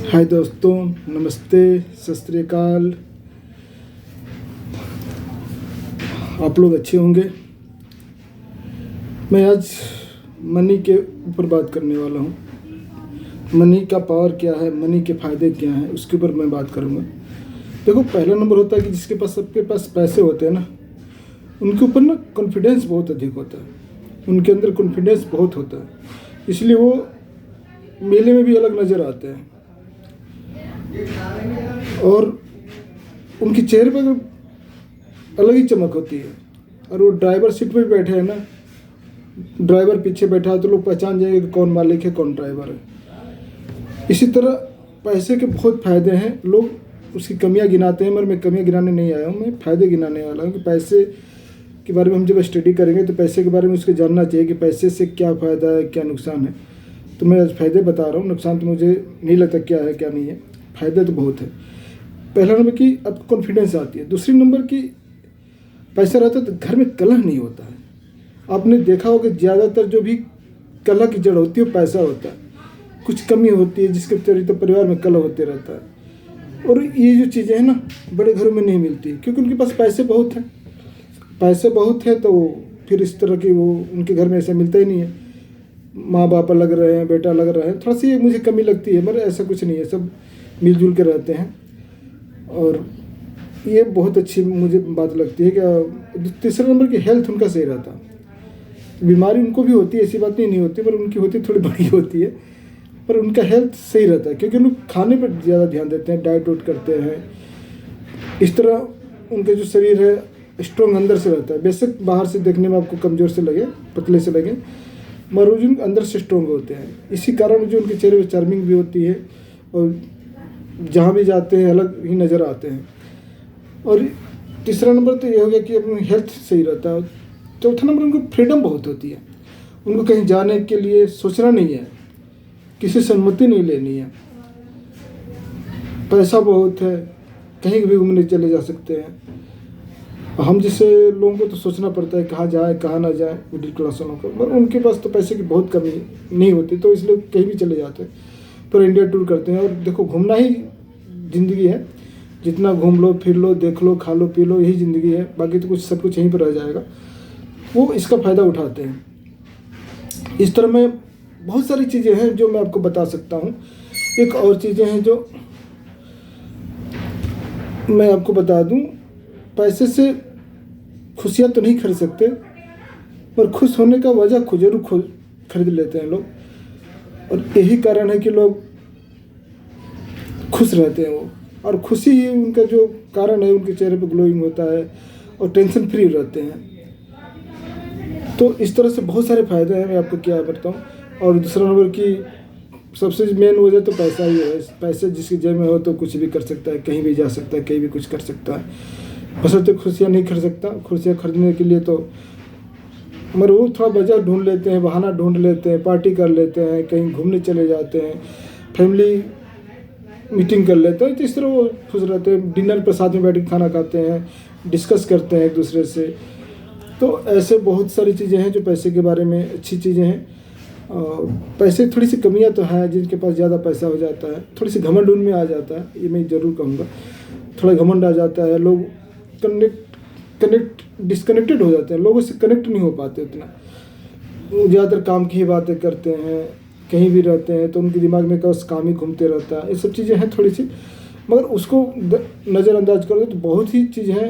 हाय दोस्तों, नमस्ते, सत श्री अकाल। आप लोग अच्छे होंगे। मैं आज मनी के ऊपर बात करने वाला हूँ। मनी का पावर क्या है, मनी के फ़ायदे क्या हैं, उसके ऊपर मैं बात करूँगा। देखो, पहला नंबर होता है कि जिसके पास, सबके पास पैसे होते हैं ना, उनके ऊपर ना कॉन्फिडेंस बहुत अधिक होता है। उनके अंदर कॉन्फिडेंस बहुत होता है, इसलिए वो मेले में भी अलग नज़र आते हैं और उनके चेहरे पर अलग ही चमक होती है। और वो ड्राइवर सीट पर बैठे हैं ना, ड्राइवर पीछे बैठा है तो लोग पहचान जाएंगे कि कौन मालिक है, कौन ड्राइवर है। इसी तरह पैसे के बहुत फ़ायदे हैं। लोग उसकी कमियां गिनाते हैं, मगर मैं कमियां गिनाने नहीं आया हूँ, मैं फ़ायदे गिनाने वाला हूँ कि पैसे के बारे में हम जब स्टडी करेंगे तो पैसे के बारे में उसको जानना चाहिए कि पैसे से क्या फ़ायदा है, क्या नुकसान है। तो मैं आज फ़ायदे बता रहा हूँ, नुकसान तो मुझे नहीं लगता क्या है क्या नहीं है। फ़ायदे तो बहुत है। पहला नंबर की आपको कॉन्फिडेंस आती है। दूसरी नंबर की पैसा रहता है तो घर में कलह नहीं होता है। आपने देखा होगा ज़्यादातर जो भी कलह की जड़ होती है वो पैसा होता है। कुछ कमी होती है जिसके चलते परिवार में कलह होते रहता है। और ये जो चीज़ें हैं ना, बड़े घरों में नहीं मिलती, क्योंकि उनके पास पैसे बहुत हैं। पैसे बहुत हैं तो फिर इस तरह की वो उनके घर में ऐसा मिलता ही नहीं है। माँ बाप अलग रहे हैं, बेटा अलग रहे हैं, थोड़ा सी मुझे कमी लगती है, मगर ऐसा कुछ नहीं है, सब मिलजुल के रहते हैं। और ये बहुत अच्छी मुझे बात लगती है कि तीसरे नंबर की हेल्थ उनका सही रहता है। बीमारी उनको भी होती है, ऐसी बात नहीं होती, पर उनकी होती थोड़ी बड़ी होती है, पर उनका हेल्थ सही रहता है क्योंकि उन लोग खाने पर ज़्यादा ध्यान देते हैं, डाइट वाइट करते हैं। इस तरह उनके जो शरीर है स्ट्रॉन्ग अंदर से रहता है। बेशक बाहर से देखने में आपको कमज़ोर से लगे, पतले से लगे, मगर वो अंदर से स्ट्रॉन्ग होते हैं। इसी कारण जो उनके चेहरे पर चार्मिंग भी होती है और जहाँ भी जाते हैं अलग ही नज़र आते हैं। और तीसरा नंबर तो ये हो गया कि अपनी हेल्थ सही रहता है। चौथा नंबर उनको फ्रीडम बहुत होती है। उनको कहीं जाने के लिए सोचना नहीं है, किसी से अनुमति नहीं लेनी है। पैसा बहुत है, कहीं भी घूमने चले जा सकते हैं। हम जैसे लोगों को तो सोचना पड़ता है कहाँ जाए कहाँ ना जाए, मिडिल क्लास वालों को, मगर उनके पास तो पैसे की बहुत कमी नहीं होती, तो इसलिए कहीं भी चले जाते हैं, पर इंडिया टूर करते हैं। और देखो, घूमना ही ज़िंदगी है। जितना घूम लो, फिर लो, देख लो, खा लो, पी लो, यही ज़िंदगी है। बाकी तो कुछ सब कुछ यहीं पर रह जाएगा। वो इसका फ़ायदा उठाते हैं। इस तरह में बहुत सारी चीज़ें हैं जो मैं आपको बता सकता हूँ। एक और चीज़ें हैं जो मैं आपको बता दूँ। पैसे से खुशियाँ तो नहीं खरीद सकते, पर खुश होने का वजह जरूर खरीद लेते हैं लोग। और यही कारण है कि लोग खुश रहते हैं। वो और खुशी ही उनका जो कारण है, उनके चेहरे पर ग्लोइंग होता है और टेंशन फ्री रहते हैं। तो इस तरह से बहुत सारे फ़ायदे हैं, मैं आपको क्या बताऊं। और दूसरा नंबर की सबसे मेन वजह तो पैसा ही है। पैसे जिसकी जेब में हो तो कुछ भी कर सकता है, कहीं भी जा सकता है, कहीं भी कुछ कर सकता है। बशर्ते खुशियाँ नहीं खरीद सकता। खुशियाँ खरीदने के लिए तो मगर वो थोड़ा वजह ढूंढ लेते हैं, बहाना ढूंढ लेते हैं, पार्टी कर लेते हैं, कहीं घूमने चले जाते हैं, फैमिली मीटिंग कर लेते हैं। तो इस तरह वो खुश रहते हैं। डिनर पर साथ में बैठ के खाना खाते हैं, डिस्कस करते हैं एक दूसरे से। तो ऐसे बहुत सारी चीज़ें हैं जो पैसे के बारे में अच्छी चीज़ें हैं। पैसे थोड़ी सी कमियां तो हैं, जिनके पास ज़्यादा पैसा हो जाता है, थोड़ी सी घमंड उनमें आ जाता है, ये मैं ज़रूर कहूँगा। थोड़ा घमंड आ जाता है, लोग डिस्कनेक्टेड हो जाते हैं, लोगों से कनेक्ट नहीं हो पाते उतना। ज़्यादातर काम की ही बातें करते हैं, कहीं भी रहते हैं तो उनके दिमाग में बस काम ही घूमते रहता है। ये सब चीज़ें हैं थोड़ी सी, मगर उसको नज़रअंदाज कर दो तो बहुत ही चीज़ हैं